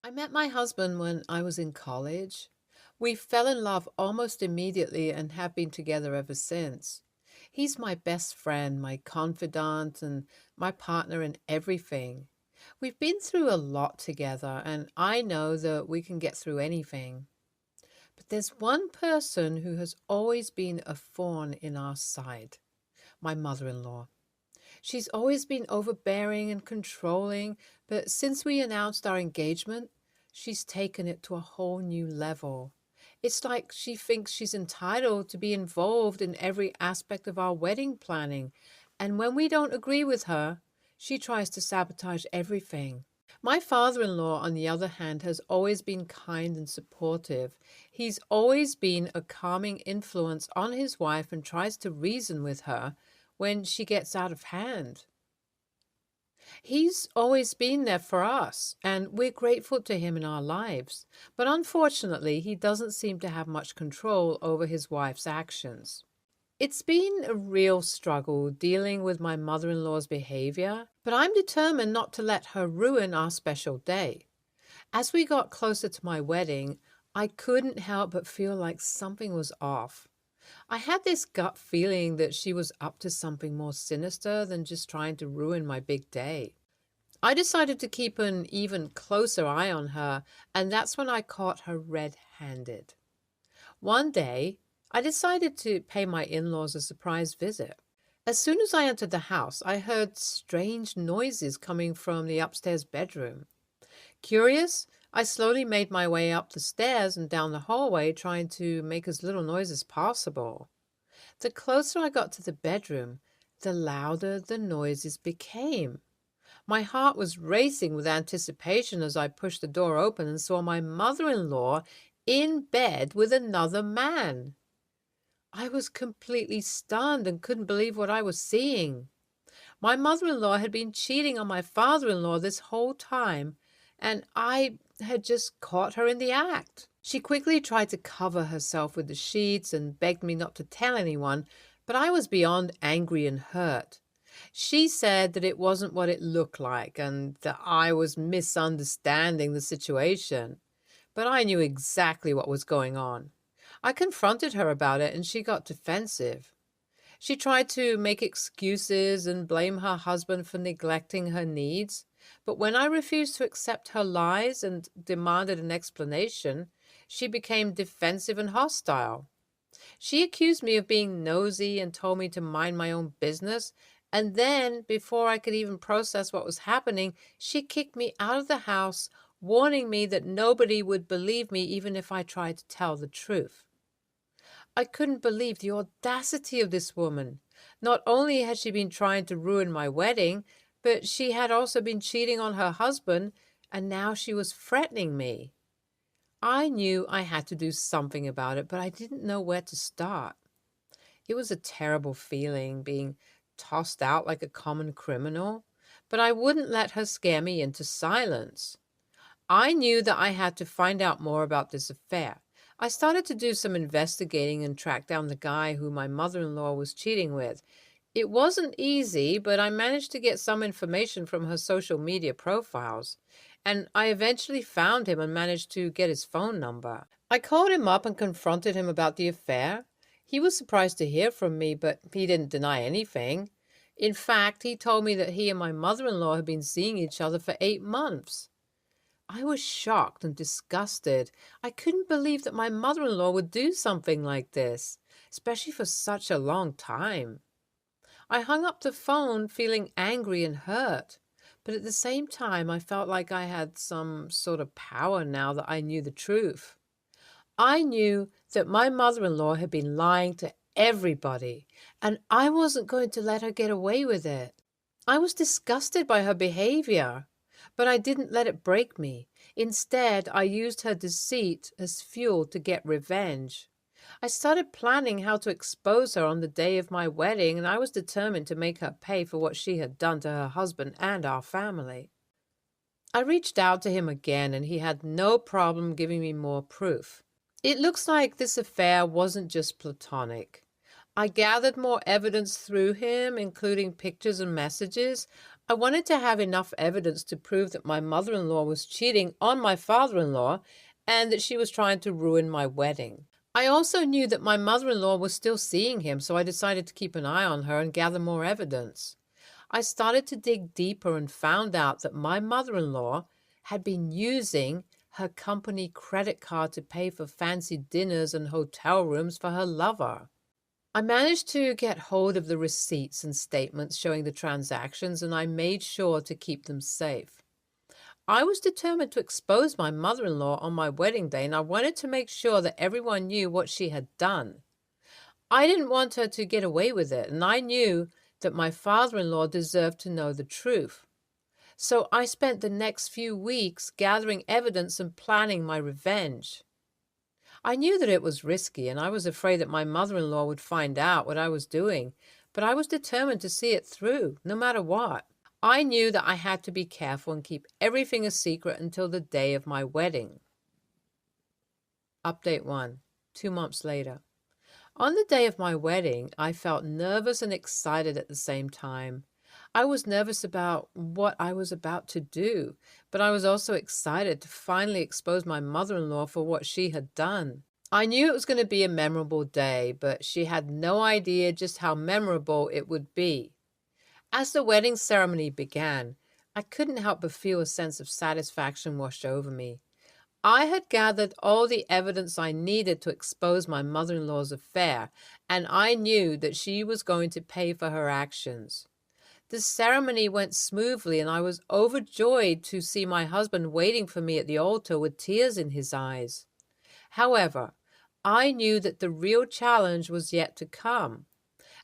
I met my husband when I was in college. We fell in love almost immediately and have been together ever since. He's my best friend, my confidant, and my partner in everything. We've been through a lot together, and I know that we can get through anything. But there's one person who has always been a thorn in our side, my mother in law. She's always been overbearing and controlling, but since we announced our engagement, she's taken it to a whole new level. It's like she thinks she's entitled to be involved in every aspect of our wedding planning, and when we don't agree with her, she tries to sabotage everything. My father in law, on the other hand, has always been kind and supportive. He's always been a calming influence on his wife and tries to reason with her when she gets out of hand. He's always been there for us, and we're grateful to him in our lives. But unfortunately, he doesn't seem to have much control over his wife's actions. It's been a real struggle dealing with my mother in law's behavior, but I'm determined not to let her ruin our special day. As we got closer to my wedding, I couldn't help but feel like something was off. I had this gut feeling that she was up to something more sinister than just trying to ruin my big day. I decided to keep an even closer eye on her, and that's when I caught her red-handed. One day, I decided to pay my in-laws a surprise visit. As soon as I entered the house, I heard strange noises coming from the upstairs bedroom. Curious, I slowly made my way up the stairs and down the hallway, trying to make as little noise as possible. The closer I got to the bedroom, the louder the noises became. My heart was racing with anticipation as I pushed the door open and saw my mother-in-law in bed with another man. I was completely stunned and couldn't believe what I was seeing. My mother-in-law had been cheating on my father-in-law this whole time, and I had just caught her in the act. She quickly tried to cover herself with the sheets and begged me not to tell anyone, but I was beyond angry and hurt. She said that it wasn't what it looked like and that I was misunderstanding the situation. But I knew exactly what was going on. I confronted her about it and she got defensive. She tried to make excuses and blame her husband for neglecting her needs, but when I refused to accept her lies and demanded an explanation, she became defensive and hostile. She accused me of being nosy and told me to mind my own business, and then, before I could even process what was happening, she kicked me out of the house, warning me that nobody would believe me even if I tried to tell the truth. I couldn't believe the audacity of this woman. Not only had she been trying to ruin my wedding, but she had also been cheating on her husband, and now she was threatening me. I knew I had to do something about it, but I didn't know where to start. It was a terrible feeling, being tossed out like a common criminal, but I wouldn't let her scare me into silence. I knew that I had to find out more about this affair. I started to do some investigating and track down the guy who my mother-in-law was cheating with. It wasn't easy, but I managed to get some information from her social media profiles, and I eventually found him and managed to get his phone number. I called him up and confronted him about the affair. He was surprised to hear from me, but he didn't deny anything. In fact, he told me that he and my mother-in-law had been seeing each other for 8 months. I was shocked and disgusted. I couldn't believe that my mother-in-law would do something like this, especially for such a long time. I hung up the phone feeling angry and hurt, but at the same time I felt like I had some sort of power now that I knew the truth. I knew that my mother-in-law had been lying to everybody, and I wasn't going to let her get away with it. I was disgusted by her behavior, but I didn't let it break me. Instead, I used her deceit as fuel to get revenge. I started planning how to expose her on the day of my wedding, and I was determined to make her pay for what she had done to her husband and our family. I reached out to him again, and he had no problem giving me more proof. It looks like this affair wasn't just platonic. I gathered more evidence through him, including pictures and messages. I wanted to have enough evidence to prove that my mother-in-law was cheating on my father-in-law and that she was trying to ruin my wedding. I also knew that my mother-in-law was still seeing him, so I decided to keep an eye on her and gather more evidence. I started to dig deeper and found out that my mother-in-law had been using her company credit card to pay for fancy dinners and hotel rooms for her lover. I managed to get hold of the receipts and statements showing the transactions, and I made sure to keep them safe. I was determined to expose my mother-in-law on my wedding day, and I wanted to make sure that everyone knew what she had done. I didn't want her to get away with it, and I knew that my father-in-law deserved to know the truth. So I spent the next few weeks gathering evidence and planning my revenge. I knew that it was risky, and I was afraid that my mother-in-law would find out what I was doing, but I was determined to see it through, no matter what. I knew that I had to be careful and keep everything a secret until the day of my wedding. Update 1, 2 months later. On the day of my wedding, I felt nervous and excited at the same time. I was nervous about what I was about to do, but I was also excited to finally expose my mother-in-law for what she had done. I knew it was going to be a memorable day, but she had no idea just how memorable it would be. As the wedding ceremony began, I couldn't help but feel a sense of satisfaction wash over me. I had gathered all the evidence I needed to expose my mother-in-law's affair, and I knew that she was going to pay for her actions. The ceremony went smoothly, and I was overjoyed to see my husband waiting for me at the altar with tears in his eyes. However, I knew that the real challenge was yet to come.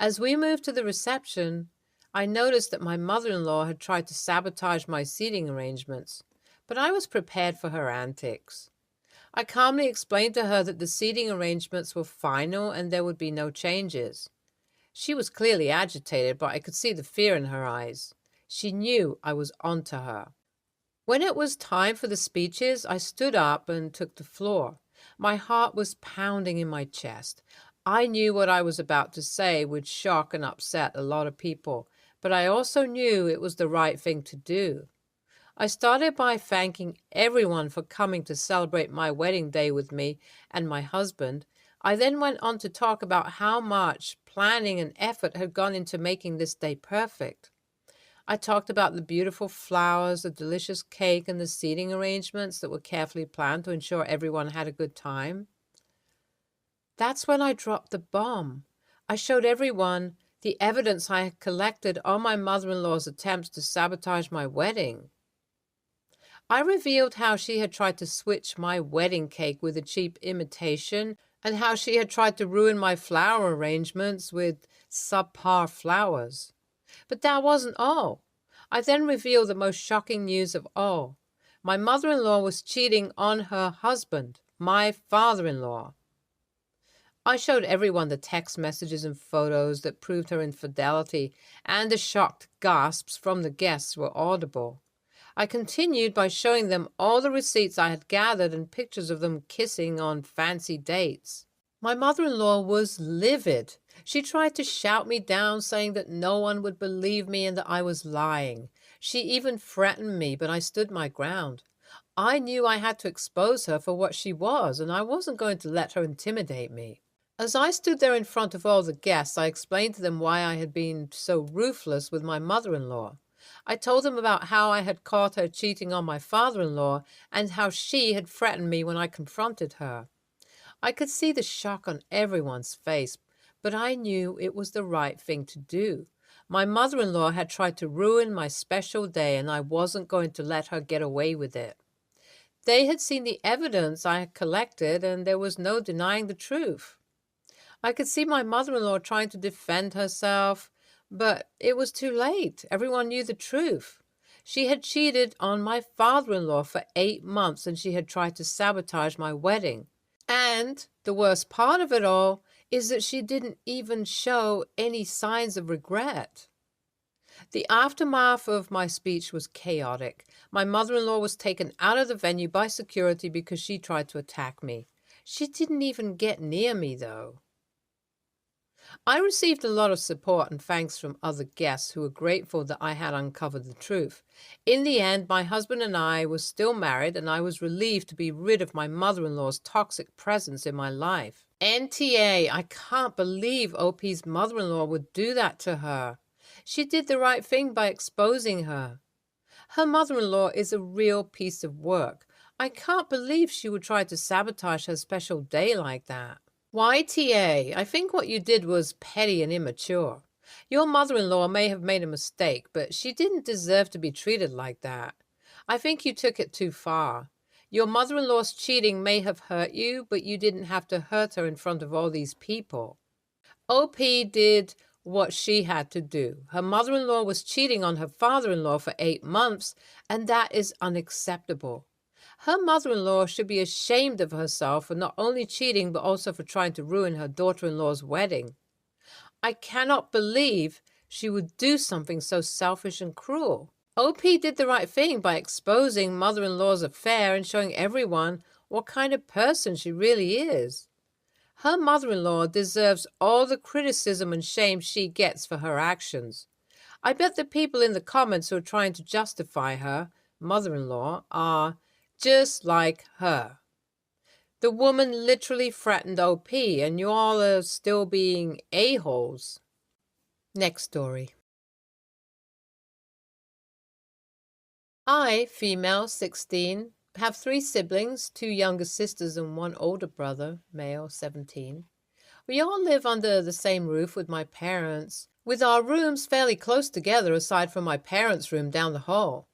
As we moved to the reception, I noticed that my mother-in-law had tried to sabotage my seating arrangements, but I was prepared for her antics. I calmly explained to her that the seating arrangements were final and there would be no changes. She was clearly agitated, but I could see the fear in her eyes. She knew I was onto her. When it was time for the speeches, I stood up and took the floor. My heart was pounding in my chest. I knew what I was about to say would shock and upset a lot of people, but I also knew it was the right thing to do. I started by thanking everyone for coming to celebrate my wedding day with me and my husband. I then went on to talk about how much planning and effort had gone into making this day perfect. I talked about the beautiful flowers, the delicious cake, and the seating arrangements that were carefully planned to ensure everyone had a good time. That's when I dropped the bomb. I showed everyone the evidence I had collected on my mother-in-law's attempts to sabotage my wedding. I revealed how she had tried to switch my wedding cake with a cheap imitation, and how she had tried to ruin my flower arrangements with subpar flowers. But that wasn't all. I then revealed the most shocking news of all. My mother-in-law was cheating on her husband, my father-in-law. I showed everyone the text messages and photos that proved her infidelity, and the shocked gasps from the guests were audible. I continued by showing them all the receipts I had gathered and pictures of them kissing on fancy dates. My mother-in-law was livid. She tried to shout me down, saying that no one would believe me and that I was lying. She even threatened me, but I stood my ground. I knew I had to expose her for what she was, and I wasn't going to let her intimidate me. As I stood there in front of all the guests, I explained to them why I had been so ruthless with my mother-in-law. I told them about how I had caught her cheating on my father-in-law and how she had threatened me when I confronted her. I could see the shock on everyone's face, but I knew it was the right thing to do. My mother-in-law had tried to ruin my special day, and I wasn't going to let her get away with it. They had seen the evidence I had collected, and there was no denying the truth. I could see my mother-in-law trying to defend herself, but it was too late. Everyone knew the truth. She had cheated on my father-in-law for 8 months, and she had tried to sabotage my wedding. And the worst part of it all is that she didn't even show any signs of regret. The aftermath of my speech was chaotic. My mother-in-law was taken out of the venue by security because she tried to attack me. She didn't even get near me, though. I received a lot of support and thanks from other guests who were grateful that I had uncovered the truth. In the end, my husband and I were still married, and I was relieved to be rid of my mother-in-law's toxic presence in my life. NTA, I can't believe OP's mother-in-law would do that to her. She did the right thing by exposing her. Her mother-in-law is a real piece of work. I can't believe she would try to sabotage her special day like that. YTA, I think what you did was petty and immature. Your mother-in-law may have made a mistake, but she didn't deserve to be treated like that. I think you took it too far. Your mother-in-law's cheating may have hurt you, but you didn't have to hurt her in front of all these people. OP did what she had to do. Her mother-in-law was cheating on her father-in-law for 8 months, and that is unacceptable. Her mother-in-law should be ashamed of herself for not only cheating, but also for trying to ruin her daughter-in-law's wedding. I cannot believe she would do something so selfish and cruel. OP did the right thing by exposing mother-in-law's affair and showing everyone what kind of person she really is. Her mother-in-law deserves all the criticism and shame she gets for her actions. I bet the people in the comments who are trying to justify her mother-in-law are just like her. The woman literally threatened OP, and you all are still being a-holes. Next story. I, female, 16, have 3 siblings, 2 younger sisters and 1 older brother, male, 17. We all live under the same roof with my parents, with our rooms fairly close together aside from my parents' room down the hall.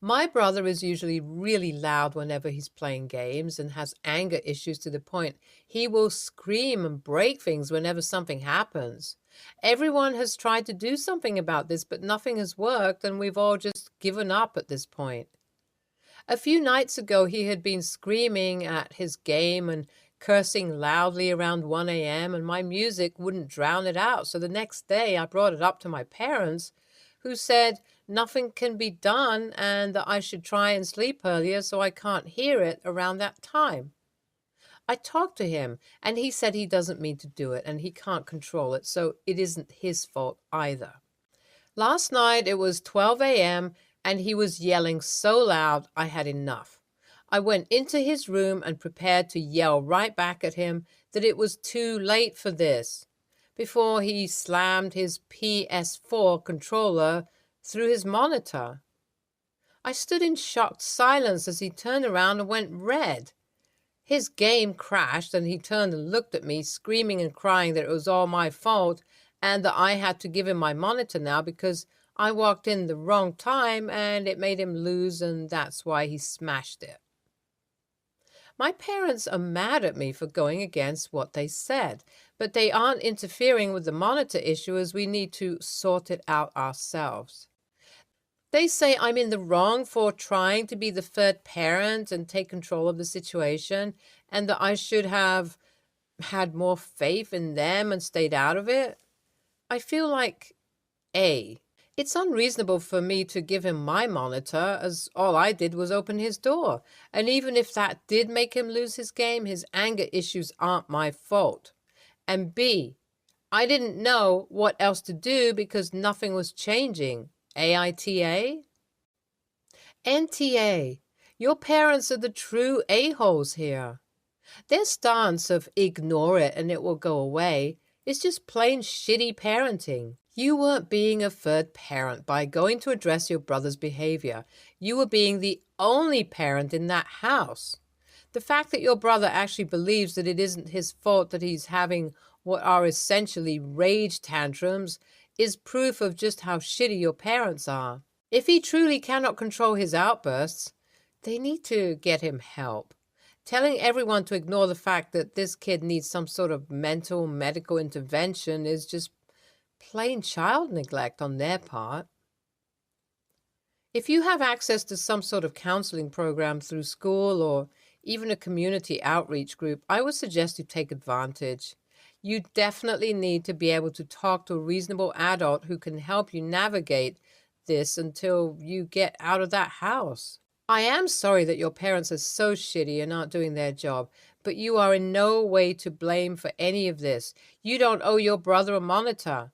My brother is usually really loud whenever he's playing games and has anger issues to the point he will scream and break things whenever something happens. Everyone has tried to do something about this, but nothing has worked, and we've all just given up at this point. A few nights ago, he had been screaming at his game and cursing loudly around 1 a.m., and my music wouldn't drown it out. So the next day, I brought it up to my parents, who said nothing can be done and that I should try and sleep earlier so I can't hear it around that time. I talked to him, and he said he doesn't mean to do it and he can't control it, so it isn't his fault either. Last night it was 12 a.m. and he was yelling so loud I had enough. I went into his room and prepared to yell right back at him that it was too late for this, before he slammed his PS4 controller through his monitor. I stood in shocked silence as he turned around and went red. His game crashed, and he turned and looked at me, screaming and crying that it was all my fault and that I had to give him my monitor now because I walked in the wrong time and it made him lose, and that's why he smashed it. My parents are mad at me for going against what they said, but they aren't interfering with the monitor issue as we need to sort it out ourselves. They say I'm in the wrong for trying to be the third parent and take control of the situation, and that I should have had more faith in them and stayed out of it. I feel like, A, it's unreasonable for me to give him my monitor, as all I did was open his door. And even if that did make him lose his game, his anger issues aren't my fault. And B, I didn't know what else to do because nothing was changing. AITA? NTA. Your parents are the true a-holes here. Their stance of ignore it and it will go away is just plain shitty parenting. You weren't being a third parent by going to address your brother's behavior. You were being the only parent in that house. The fact that your brother actually believes that it isn't his fault that he's having what are essentially rage tantrums is proof of just how shitty your parents are. If he truly cannot control his outbursts, they need to get him help. Telling everyone to ignore the fact that this kid needs some sort of medical intervention is just plain child neglect on their part. If you have access to some sort of counseling program through school or even a community outreach group, I would suggest you take advantage. You definitely need to be able to talk to a reasonable adult who can help you navigate this until you get out of that house. I am sorry that your parents are so shitty and aren't doing their job, but you are in no way to blame for any of this. You don't owe your brother a monitor.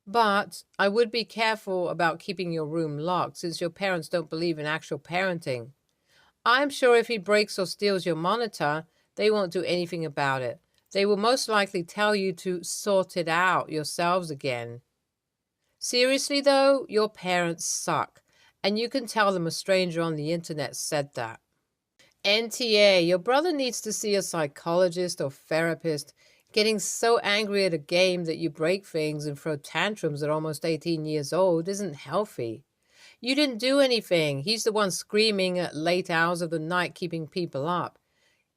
But I would be careful about keeping your room locked since your parents don't believe in actual parenting. I'm sure if he breaks or steals your monitor, they won't do anything about it. They will most likely tell you to sort it out yourselves again. Seriously, though, your parents suck, and you can tell them a stranger on the internet said that. NTA, your brother needs to see a psychologist or therapist. Getting so angry at a game that you break things and throw tantrums at almost 18 years old isn't healthy. You didn't do anything. He's the one screaming at late hours of the night, keeping people up.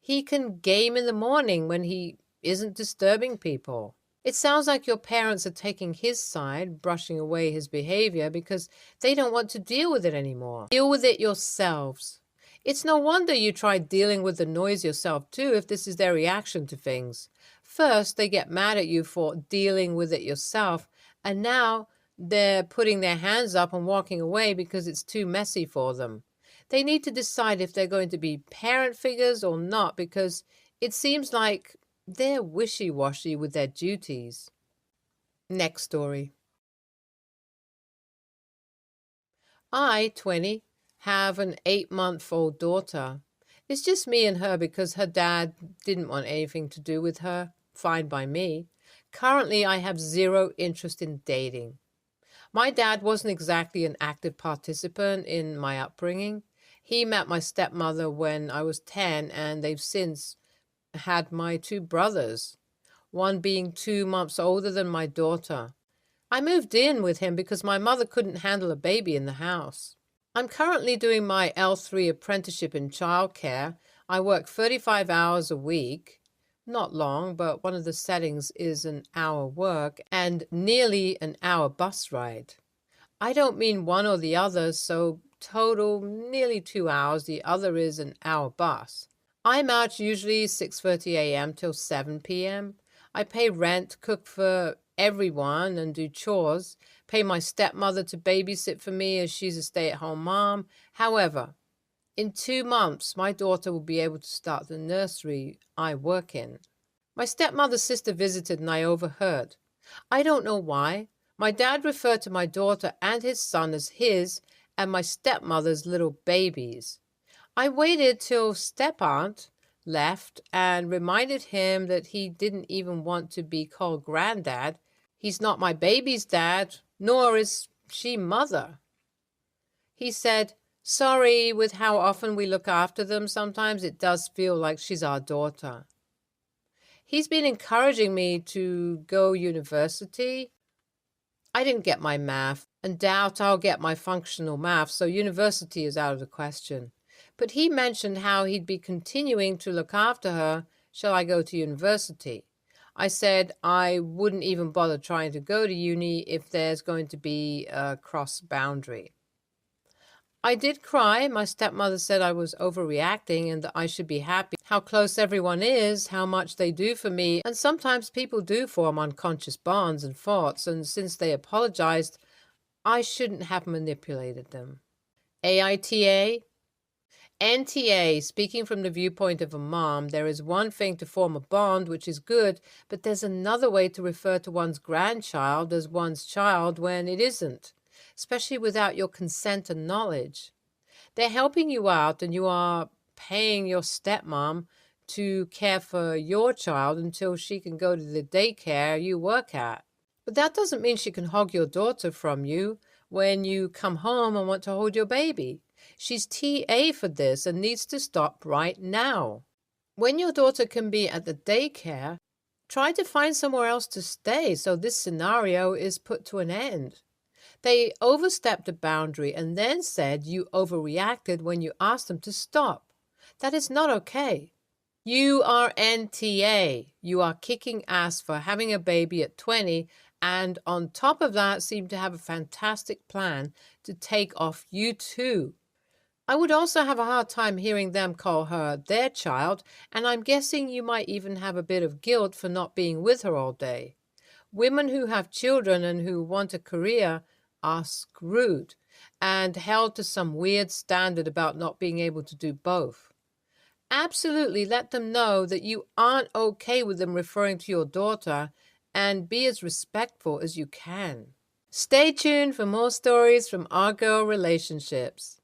He can game in the morning when he isn't disturbing people. It sounds like your parents are taking his side, brushing away his behavior because they don't want to deal with it anymore. Deal with it yourselves. It's no wonder you tried dealing with the noise yourself too if this is their reaction to things. First, they get mad at you for dealing with it yourself, and now they're putting their hands up and walking away because it's too messy for them. They need to decide if they're going to be parent figures or not because it seems like they're wishy-washy with their duties. Next story. I, 20, have an 8-month-old daughter. It's just me and her because her dad didn't want anything to do with her. Fine by me. Currently, I have zero interest in dating. My dad wasn't exactly an active participant in my upbringing. He met my stepmother when I was 10, and they've since had my 2 brothers, one being 2 months older than my daughter. I moved in with him because my mother couldn't handle a baby in the house. I'm currently doing my L3 apprenticeship in childcare. I work 35 hours a week. Not long, but one of the settings is an hour work and nearly an hour bus ride. I don't mean one or the other, so total nearly 2 hours. The other is an hour bus. I'm out usually 6:30 a.m. till 7 p.m. I pay rent, cook for everyone, and do chores. Pay my stepmother to babysit for me as she's a stay-at-home mom. However, in 2 months, my daughter will be able to start the nursery I work in. My stepmother's sister visited and I overheard. I don't know why. My dad referred to my daughter and his son as his and my stepmother's little babies. I waited till step-aunt left and reminded him that he didn't even want to be called granddad. He's not my baby's dad, nor is she mother. He said, sorry, with how often we look after them, sometimes it does feel like she's our daughter. He's been encouraging me to go university. I didn't get my math and doubt I'll get my functional math, so university is out of the question. But he mentioned how he'd be continuing to look after her. Shall I go to university? I said I wouldn't even bother trying to go to uni if there's going to be a cross boundary. I did cry. My stepmother said I was overreacting and that I should be happy. How close everyone is, how much they do for me, and sometimes people do form unconscious bonds and thoughts, and since they apologized, I shouldn't have manipulated them. AITA? NTA, speaking from the viewpoint of a mom, there is one thing to form a bond, which is good, but there's another way to refer to one's grandchild as one's child when it isn't, especially without your consent and knowledge. They're helping you out and you are paying your stepmom to care for your child until she can go to the daycare you work at. But that doesn't mean she can hog your daughter from you when you come home and want to hold your baby. She's TA for this and needs to stop right now. When your daughter can be at the daycare, try to find somewhere else to stay so this scenario is put to an end. They overstepped a boundary and then said you overreacted when you asked them to stop. That is not okay. You are NTA. You are kicking ass for having a baby at 20 and on top of that seem to have a fantastic plan to take off you too. I would also have a hard time hearing them call her their child, and I'm guessing you might even have a bit of guilt for not being with her all day. Women who have children and who want a career are screwed. and held to some weird standard about not being able to do both. Absolutely let them know that you aren't okay with them referring to your daughter, and be as respectful as you can. Stay tuned for more stories from our girl relationships.